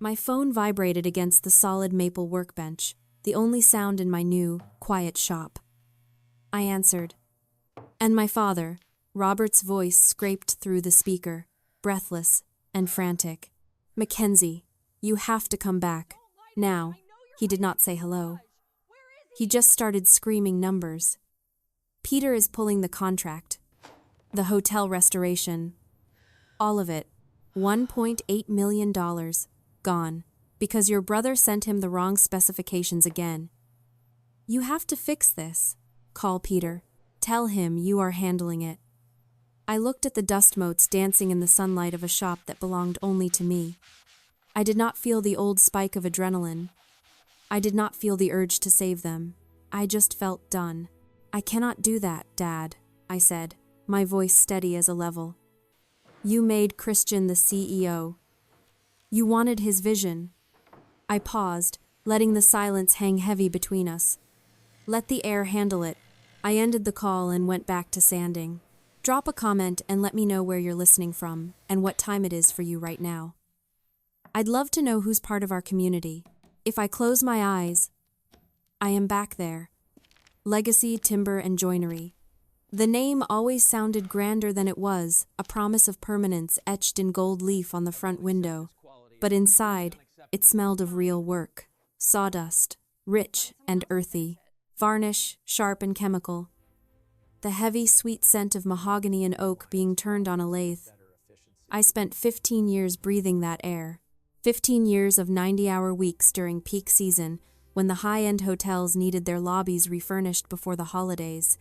My phone vibrated against the solid maple workbench, the only sound in my new, quiet shop. I answered. And my father, Robert's voice scraped through the speaker, breathless and frantic. "Mackenzie, you have to come back. Now." He did not say hello. He just started screaming numbers. "Peter is pulling the contract. The hotel restoration. All of it. $1.8 million. Gone. Because your brother sent him the wrong specifications again. You have to fix this. Call Peter. Tell him you are handling it." I looked at the dust motes dancing in the sunlight of a shop that belonged only to me. I did not feel the old spike of adrenaline. I did not feel the urge to save them. I just felt done. "I cannot do that, Dad," I said, my voice steady as a level. "You made Christian the CEO. You wanted his vision." I paused, letting the silence hang heavy between us. "Let the air handle it." I ended the call and went back to sanding. Drop a comment and let me know where you're listening from and what time it is for you right now. I'd love to know who's part of our community. If I close my eyes, I am back there. Legacy, Timber, and Joinery. The name always sounded grander than it was, a promise of permanence etched in gold leaf on the front window. But inside, it smelled of real work. Sawdust, rich and earthy. Varnish, sharp and chemical. The heavy, sweet scent of mahogany and oak being turned on a lathe. I spent 15 years breathing that air. 15 years of 90-hour weeks during peak season, when the high-end hotels needed their lobbies refurnished before the holidays.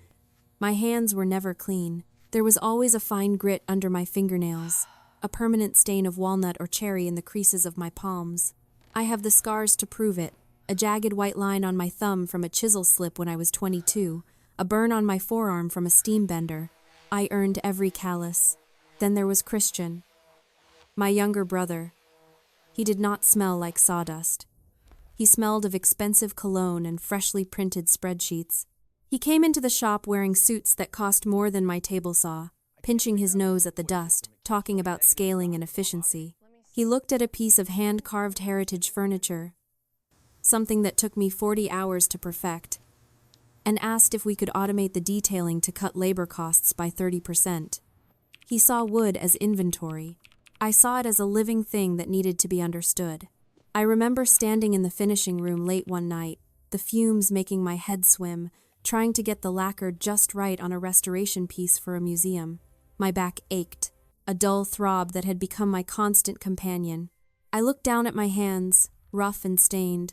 My hands were never clean. There was always a fine grit under my fingernails, a permanent stain of walnut or cherry in the creases of my palms. I have the scars to prove it, a jagged white line on my thumb from a chisel slip when I was 22, a burn on my forearm from a steam bender. I earned every callus. Then there was Christian, my younger brother. He did not smell like sawdust. He smelled of expensive cologne and freshly printed spreadsheets. He came into the shop wearing suits that cost more than my table saw, pinching his nose at the dust, talking about scaling and efficiency. He looked at a piece of hand-carved heritage furniture, something that took me 40 hours to perfect, and asked if we could automate the detailing to cut labor costs by 30%. He saw wood as inventory. I saw it as a living thing that needed to be understood. I remember standing in the finishing room late one night, the fumes making my head swim, trying to get the lacquer just right on a restoration piece for a museum. My back ached, a dull throb that had become my constant companion. I looked down at my hands, rough and stained.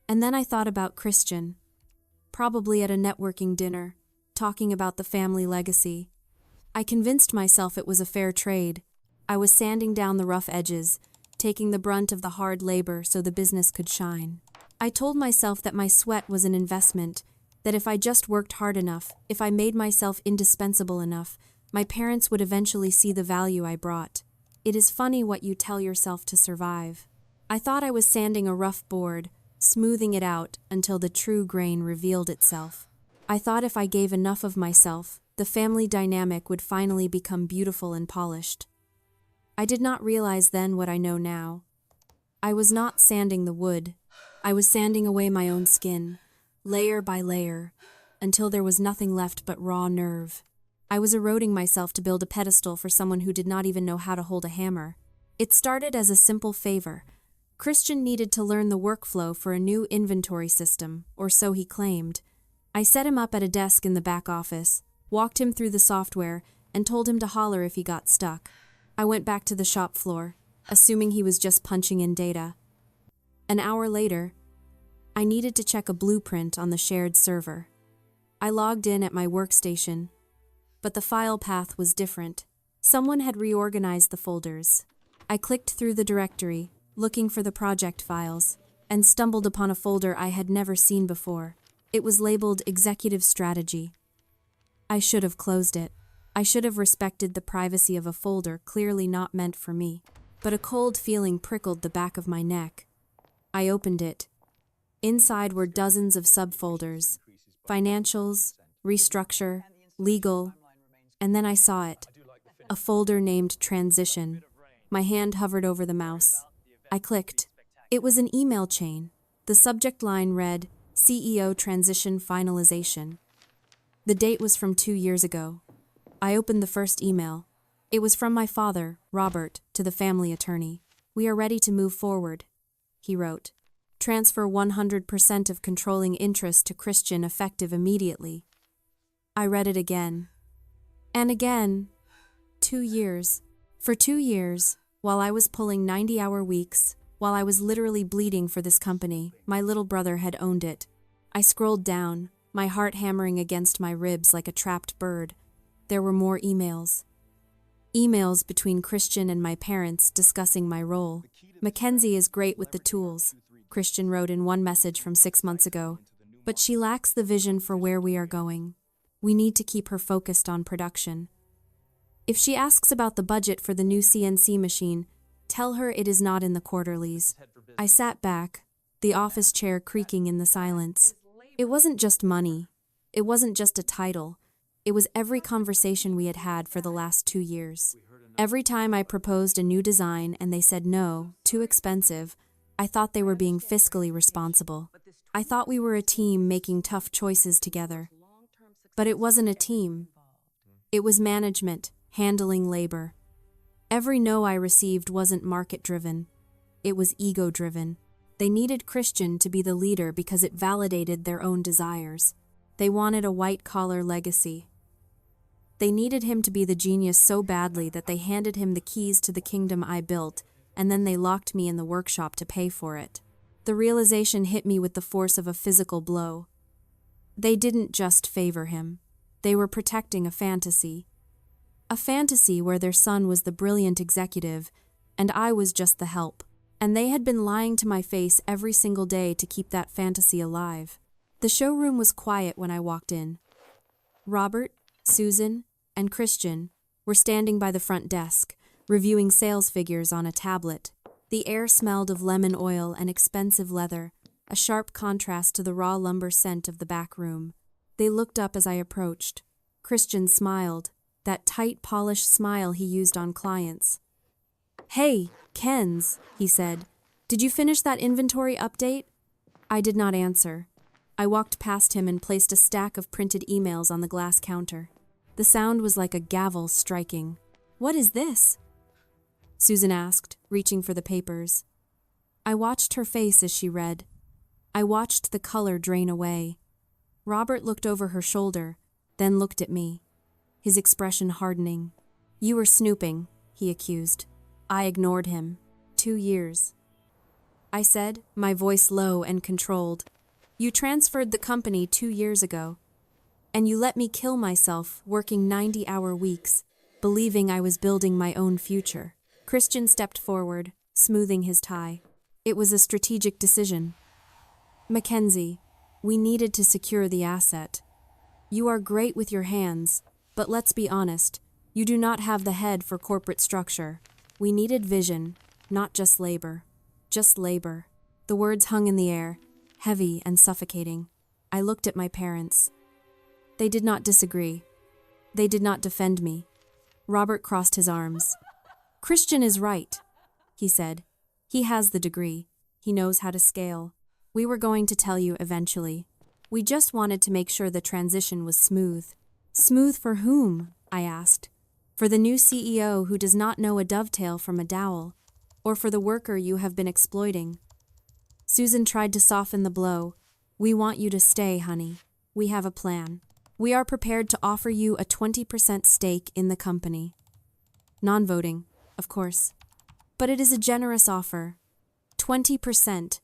And then I thought about Christian, probably at a networking dinner, talking about the family legacy. I convinced myself it was a fair trade. I was sanding down the rough edges, taking the brunt of the hard labor so the business could shine. I told myself that my sweat was an investment, that if I just worked hard enough, if I made myself indispensable enough, my parents would eventually see the value I brought. It is funny what you tell yourself to survive. I thought I was sanding a rough board, smoothing it out until the true grain revealed itself. I thought if I gave enough of myself, the family dynamic would finally become beautiful and polished. I did not realize then what I know now. I was not sanding the wood. I was sanding away my own skin, layer by layer, until there was nothing left but raw nerve. I was eroding myself to build a pedestal for someone who did not even know how to hold a hammer. It started as a simple favor. Christian needed to learn the workflow for a new inventory system, or so he claimed. I set him up at a desk in the back office, walked him through the software, and told him to holler if he got stuck. I went back to the shop floor, assuming he was just punching in data. An hour later, I needed to check a blueprint on the shared server. I logged in at my workstation, but the file path was different. Someone had reorganized the folders. I clicked through the directory, looking for the project files, and stumbled upon a folder I had never seen before. It was labeled Executive Strategy. I should have closed it. I should have respected the privacy of a folder clearly not meant for me. But a cold feeling prickled the back of my neck. I opened it. Inside were dozens of subfolders: financials, restructure, legal, and then I saw it. A folder named Transition. My hand hovered over the mouse. I clicked. It was an email chain. The subject line read, CEO Transition Finalization. The date was from 2 years ago. I opened the first email. It was from my father, Robert, to the family attorney. We are ready to move forward, he wrote. Transfer 100% of controlling interest to Christian effective immediately. I read it again. And again. 2 years. For 2 years, while I was pulling 90-hour weeks, while I was literally bleeding for this company, my little brother had owned it. I scrolled down, my heart hammering against my ribs like a trapped bird. There were more emails. Emails between Christian and my parents discussing my role. Mackenzie is great with the tools, Christian wrote in one message from 6 months ago, but she lacks the vision for where we are going. We need to keep her focused on production. If she asks about the budget for the new CNC machine, tell her it is not in the quarterlies. I sat back, the office chair creaking in the silence. It wasn't just money. It wasn't just a title. It was every conversation we had had for the last 2 years. Every time I proposed a new design and they said no, too expensive, I thought they were being fiscally responsible. I thought we were a team making tough choices together. But it wasn't a team. It was management, handling labor. Every no I received wasn't market-driven. It was ego-driven. They needed Christian to be the leader because it validated their own desires. They wanted a white-collar legacy. They needed him to be the genius so badly that they handed him the keys to the kingdom I built, and then they locked me in the workshop to pay for it. The realization hit me with the force of a physical blow. They didn't just favor him. They were protecting a fantasy. A fantasy where their son was the brilliant executive, and I was just the help. And they had been lying to my face every single day to keep that fantasy alive. The showroom was quiet when I walked in. Robert, Susan, and Christian were standing by the front desk, reviewing sales figures on a tablet. The air smelled of lemon oil and expensive leather, a sharp contrast to the raw lumber scent of the back room. They looked up as I approached. Christian smiled, that tight, polished smile he used on clients. "Hey, Kenz," he said. "Did you finish that inventory update?" I did not answer. I walked past him and placed a stack of printed emails on the glass counter. The sound was like a gavel striking. "What is this?" Susan asked, reaching for the papers. I watched her face as she read. I watched the color drain away. Robert looked over her shoulder, then looked at me, his expression hardening. "You were snooping," he accused. I ignored him. 2 years. I said, my voice low and controlled. "You transferred the company 2 years ago, and you let me kill myself working 90-hour weeks, believing I was building my own future." Christian stepped forward, smoothing his tie. "It was a strategic decision. Mackenzie, we needed to secure the asset. You are great with your hands, but let's be honest, you do not have the head for corporate structure. We needed vision, not just labor. Just labor." The words hung in the air, heavy and suffocating. I looked at my parents. They did not disagree. They did not defend me. Robert crossed his arms. "Christian is right," he said. "He has the degree. He knows how to scale. We were going to tell you eventually. We just wanted to make sure the transition was smooth." "Smooth for whom?" I asked. "For the new CEO who does not know a dovetail from a dowel, or for the worker you have been exploiting?" Susan tried to soften the blow. "We want you to stay, honey. We have a plan. We are prepared to offer you a 20% stake in the company. Non-voting, of course. But it is a generous offer. 20%.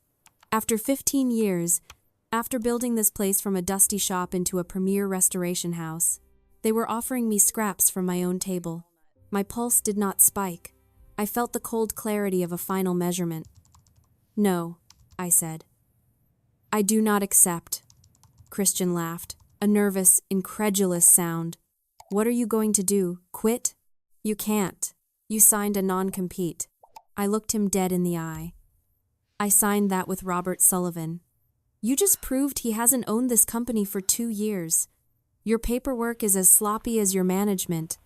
After 15 years, after building this place from a dusty shop into a premier restoration house, they were offering me scraps from my own table. My pulse did not spike. I felt the cold clarity of a final measurement. "No," I said. "I do not accept." Christian laughed, a nervous, incredulous sound. "What are you going to do? Quit? You can't. You signed a non-compete." I looked him dead in the eye. "I signed that with Robert Sullivan. You just proved he hasn't owned this company for 2 years. Your paperwork is as sloppy as your management."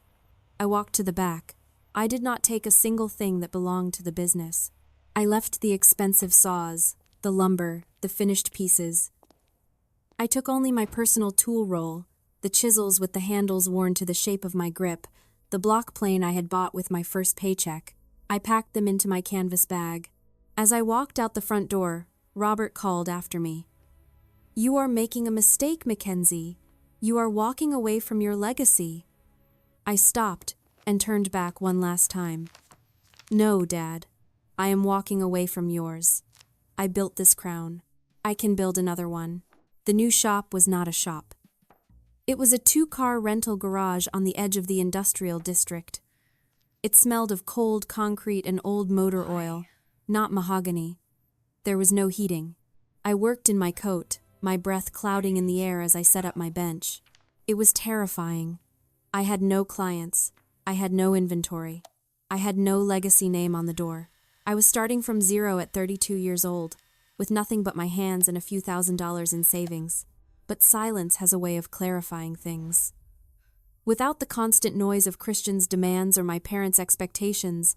I walked to the back. I did not take a single thing that belonged to the business. I left the expensive saws, the lumber, the finished pieces. I took only my personal tool roll, the chisels with the handles worn to the shape of my grip, the block plane I had bought with my first paycheck. I packed them into my canvas bag. As I walked out the front door, Robert called after me. "You are making a mistake, Mackenzie. You are walking away from your legacy." I stopped and turned back one last time. "No, Dad. I am walking away from yours. I built this crown. I can build another one." The new shop was not a shop. It was a 2-car rental garage on the edge of the industrial district. It smelled of cold concrete and old motor oil, not mahogany. There was no heating. I worked in my coat, my breath clouding in the air as I set up my bench. It was terrifying. I had no clients. I had no inventory. I had no legacy name on the door. I was starting from zero at 32 years old, with nothing but my hands and a few $1,000s in savings. But silence has a way of clarifying things. Without the constant noise of Christian's demands or my parents' expectations,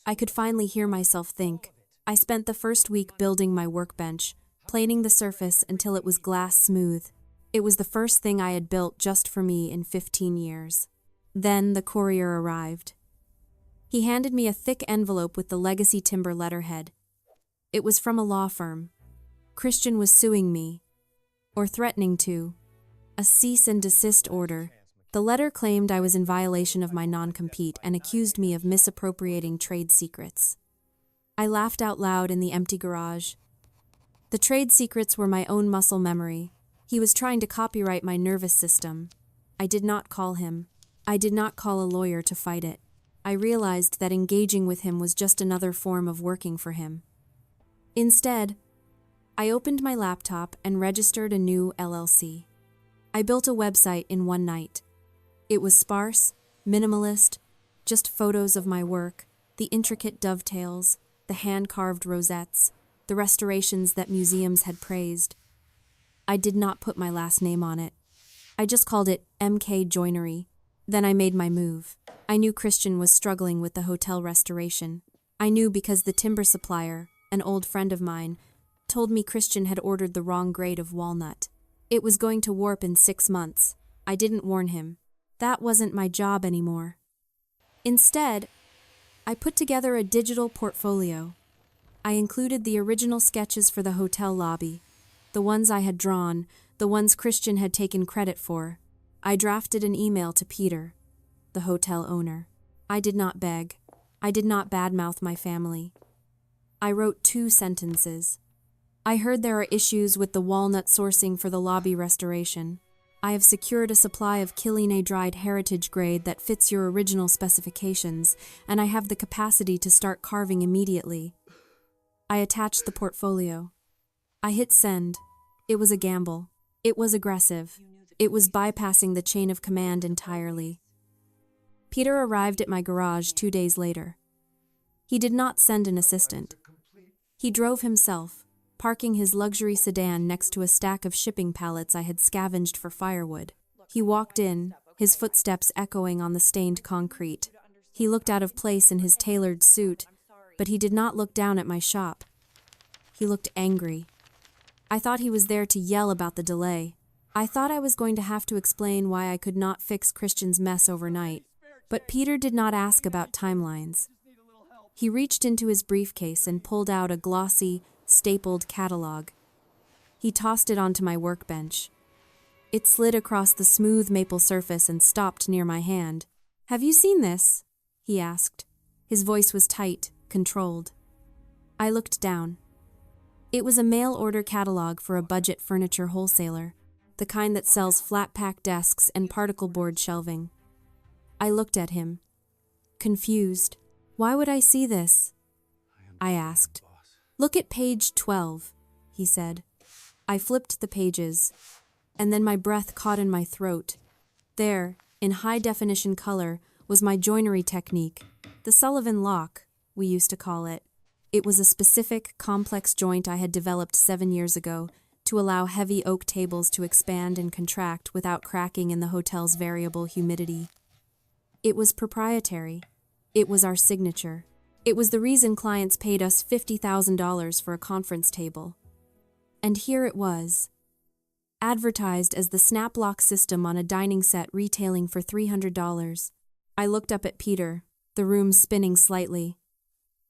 I could finally hear myself think. I spent the first week building my workbench, planing the surface until it was glass smooth. It was the first thing I had built just for me in 15 years. Then the courier arrived. He handed me a thick envelope with the Legacy Timber letterhead. It was from a law firm. Christian was suing me, or threatening to. A cease and desist order. The letter claimed I was in violation of my non-compete and accused me of misappropriating trade secrets. I laughed out loud in the empty garage. The trade secrets were my own muscle memory. He was trying to copyright my nervous system. I did not call him. I did not call a lawyer to fight it. I realized that engaging with him was just another form of working for him. Instead, I opened my laptop and registered a new LLC. I built a website in one night. It was sparse, minimalist, just photos of my work, the intricate dovetails, the hand-carved rosettes, the restorations that museums had praised. I did not put my last name on it. I just called it MK Joinery. Then I made my move. I knew Christian was struggling with the hotel restoration. I knew because the timber supplier, an old friend of mine, told me Christian had ordered the wrong grade of walnut. It was going to warp in 6 months. I didn't warn him. That wasn't my job anymore. Instead, I put together a digital portfolio. I included the original sketches for the hotel lobby, the ones I had drawn, the ones Christian had taken credit for. I drafted an email to Peter, the hotel owner. I did not beg. I did not badmouth my family. I wrote 2 sentences. I heard there are issues with the walnut sourcing for the lobby restoration. I have secured a supply of Killine dried heritage grade that fits your original specifications, and I have the capacity to start carving immediately. I attached the portfolio. I hit send. It was a gamble. It was aggressive. It was bypassing the chain of command entirely. Peter arrived at my garage 2 days later. He did not send an assistant. He drove himself, parking his luxury sedan next to a stack of shipping pallets I had scavenged for firewood. He walked in, his footsteps echoing on the stained concrete. He looked out of place in his tailored suit, but he did not look down at my shop. He looked angry. I thought he was there to yell about the delay. I thought I was going to have to explain why I could not fix Christian's mess overnight. But Peter did not ask about timelines. He reached into his briefcase and pulled out a glossy, stapled catalog. He tossed it onto my workbench. It slid across the smooth maple surface and stopped near my hand. "Have you seen this?" he asked. His voice was tight, controlled. I looked down. It was a mail-order catalog for a budget furniture wholesaler, the kind that sells flat-pack desks and particle board shelving. I looked at him, confused. "Why would I see this?" I asked. "Look at page 12, he said. I flipped the pages, and then my breath caught in my throat. There, in high-definition color, was my joinery technique, the Sullivan lock, we used to call it. It was a specific, complex joint I had developed 7 years ago to allow heavy oak tables to expand and contract without cracking in the hotel's variable humidity. It was proprietary. It was our signature. It was the reason clients paid us $50,000 for a conference table. And here it was, advertised as the snap lock system on a dining set retailing for $300. I looked up at Peter, the room spinning slightly.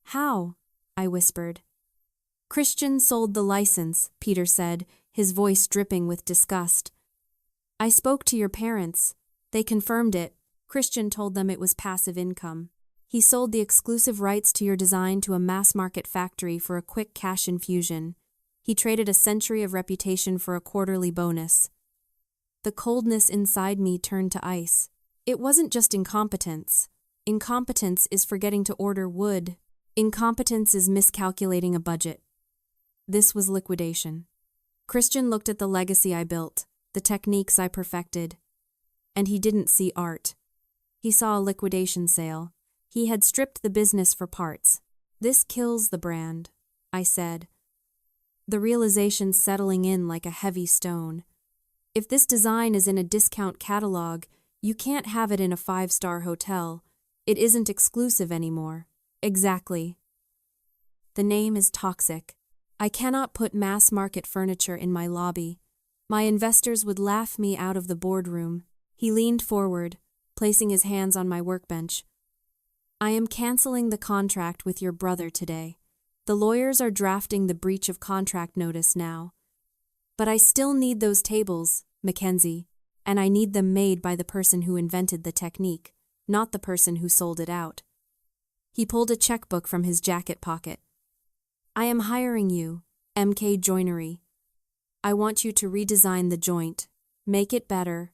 How? I whispered. Christian sold the license, Peter said, his voice dripping with disgust. I spoke to your parents. They confirmed it. Christian told them it was passive income. He sold the exclusive rights to your design to a mass-market factory for a quick cash infusion. He traded a century of reputation for a quarterly bonus. The coldness inside me turned to ice. It wasn't just incompetence. Incompetence is forgetting to order wood. Incompetence is miscalculating a budget. This was liquidation. Christian looked at the legacy I built, the techniques I perfected, and he didn't see art. He saw a liquidation sale. He had stripped the business for parts. This kills the brand, I said, the realization settling in like a heavy stone. If this design is in a discount catalog, you can't have it in a 5-star hotel. It isn't exclusive anymore. Exactly. The name is toxic. I cannot put mass-market furniture in my lobby. My investors would laugh me out of the boardroom. He leaned forward, placing his hands on my workbench. I am canceling the contract with your brother today. The lawyers are drafting the breach of contract notice now. But I still need those tables, Mackenzie, and I need them made by the person who invented the technique, not the person who sold it out. He pulled a checkbook from his jacket pocket. I am hiring you, MK Joinery. I want you to redesign the joint, make it better,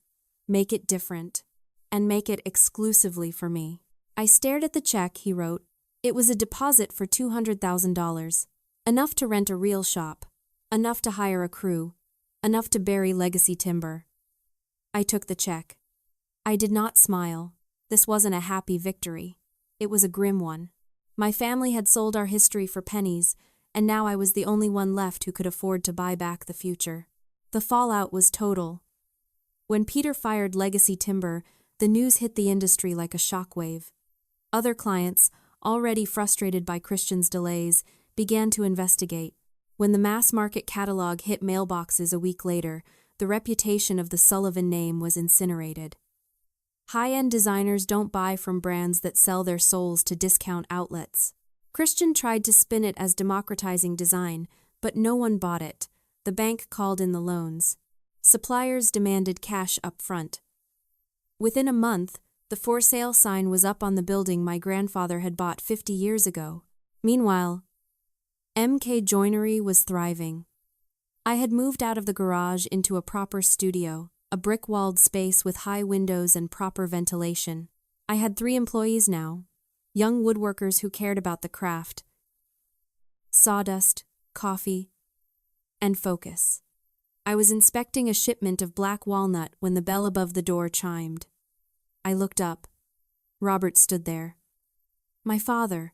make it different, and make it exclusively for me. I stared at the check he wrote. It was a deposit for $200,000, enough to rent a real shop, enough to hire a crew, enough to bury legacy timber. I took the check. I did not smile. This wasn't a happy victory. It was a grim one. My family had sold our history for pennies, and now I was the only one left who could afford to buy back the future. The fallout was total. When Peter fired legacy timber, the news hit the industry like a shockwave. Other clients, already frustrated by Christian's delays, began to investigate. When the mass-market catalog hit mailboxes a week later, the reputation of the Sullivan name was incinerated. High-end designers don't buy from brands that sell their souls to discount outlets. Christian tried to spin it as democratizing design, but no one bought it. The bank called in the loans. Suppliers demanded cash up front. Within a month, the for sale sign was up on the building my grandfather had bought 50 years ago. Meanwhile, MK Joinery was thriving. I had moved out of the garage into a proper studio, a brick-walled space with high windows and proper ventilation. I had 3 employees now, young woodworkers who cared about the craft. Sawdust, coffee, and focus. I was inspecting a shipment of black walnut when the bell above the door chimed. I looked up. Robert stood there. My father.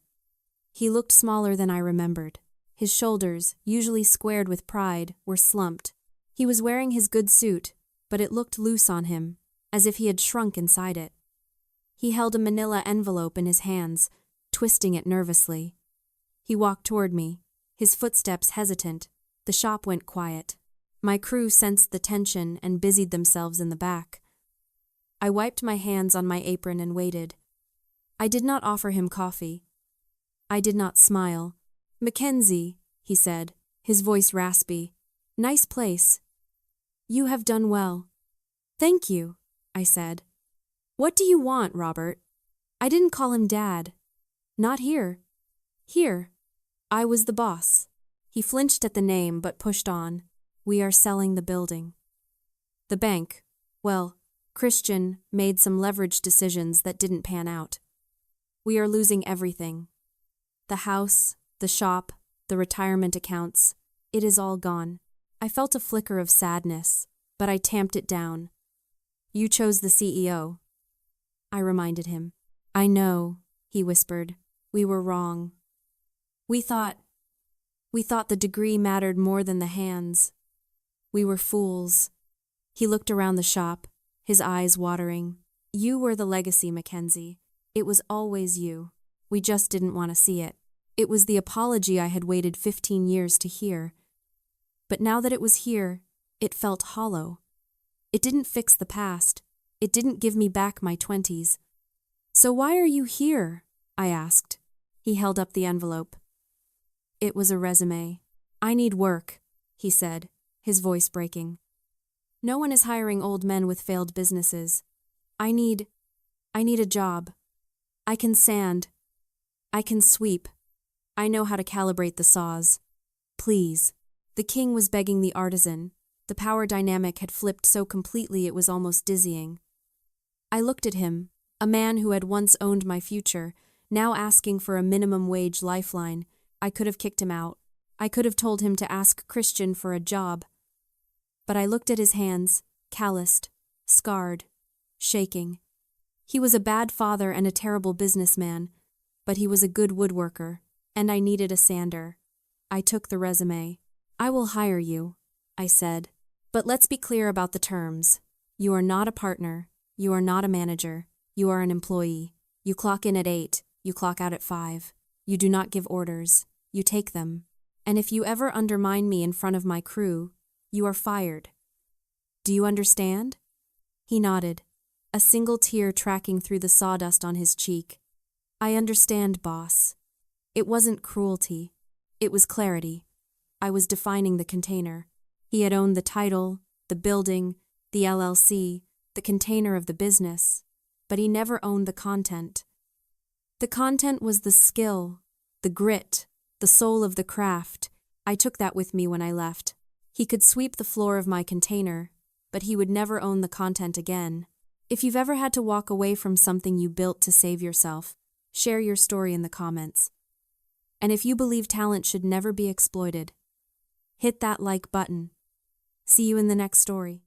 He looked smaller than I remembered. His shoulders, usually squared with pride, were slumped. He was wearing his good suit, but it looked loose on him, as if he had shrunk inside it. He held a manila envelope in his hands, twisting it nervously. He walked toward me, his footsteps hesitant. The shop went quiet. My crew sensed the tension and busied themselves in the back. I wiped my hands on my apron and waited. I did not offer him coffee. I did not smile. Mackenzie, he said, his voice raspy. Nice place. You have done well. Thank you, I said. What do you want, Robert? I didn't call him Dad. Not here. Here. I was the boss. He flinched at the name but pushed on. We are selling the building. The bank, well, Christian made some leverage decisions that didn't pan out. We are losing everything. The house, the shop, the retirement accounts. It is all gone. I felt a flicker of sadness, but I tamped it down. You chose the CEO. I reminded him. I know, he whispered. We were wrong. We thought the degree mattered more than the hands. We were fools. He looked around the shop, his eyes watering. You were the legacy, Mackenzie. It was always you. We just didn't want to see it. It was the apology I had waited 15 years to hear. But now that it was here, it felt hollow. It didn't fix the past. It didn't give me back my 20s. "So why are you here?" I asked. He held up the envelope. It was a resume. "I need work," he said, his voice breaking. "No one is hiring old men with failed businesses. I need a job. I can sand. I can sweep. I know how to calibrate the saws. Please." The king was begging the artisan. The power dynamic had flipped so completely it was almost dizzying. I looked at him, a man who had once owned my future, now asking for a minimum wage lifeline. I could have kicked him out. I could have told him to ask Christian for a job. But I looked at his hands, calloused, scarred, shaking. He was a bad father and a terrible businessman, but he was a good woodworker, and I needed a sander. I took the resume. "I will hire you," I said. "But let's be clear about the terms. You are not a partner. You are not a manager. You are an employee. You clock in at 8. You clock out at 5. You do not give orders. You take them. And if you ever undermine me in front of my crew, you are fired. Do you understand?" He nodded, a single tear tracking through the sawdust on his cheek. "I understand, boss." It wasn't cruelty. It was clarity. I was defining the container. He had owned the title, the building, the LLC, the container of the business, but he never owned the content. The content was the skill, the grit, the soul of the craft. I took that with me when I left. He could sweep the floor of my container, but he would never own the content again. If you've ever had to walk away from something you built to save yourself, share your story in the comments. And if you believe talent should never be exploited, hit that like button. See you in the next story.